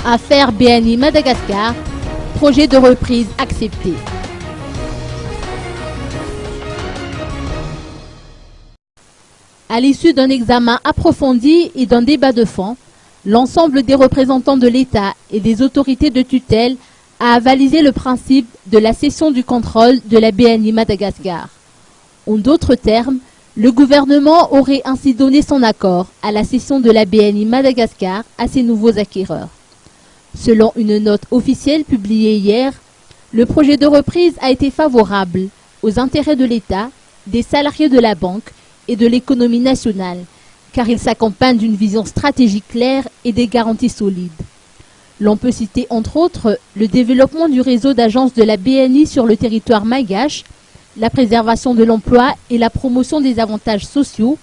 Affaire BNI Madagascar, projet de reprise accepté. À l'issue d'un examen approfondi et d'un débat de fond, l'ensemble des représentants de l'État et des autorités de tutelle a avalisé le principe de la cession du contrôle de la BNI Madagascar. En d'autres termes, le gouvernement aurait ainsi donné son accord à la cession de la BNI Madagascar à ses nouveaux acquéreurs. Selon une note officielle publiée hier, le projet de reprise a été favorable aux intérêts de l'État, des salariés de la banque et de l'économie nationale, car il s'accompagne d'une vision stratégique claire et des garanties solides. L'on peut citer entre autres le développement du réseau d'agences de la BNI sur le territoire malgache, la préservation de l'emploi et la promotion des avantages sociaux,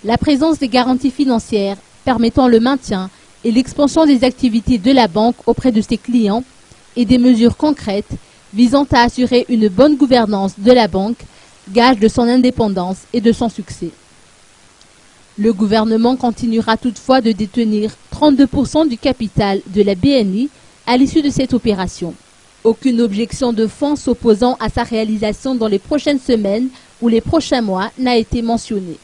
la présence des garanties financières permettant le maintien et l'expansion des activités de la banque auprès de ses clients et des mesures concrètes visant à assurer une bonne gouvernance de la banque, gage de son indépendance et de son succès. Le gouvernement continuera toutefois de détenir 32% du capital de la BNI à l'issue de cette opération. Aucune objection de fond s'opposant à sa réalisation dans les prochaines semaines ou les prochains mois n'a été mentionnée.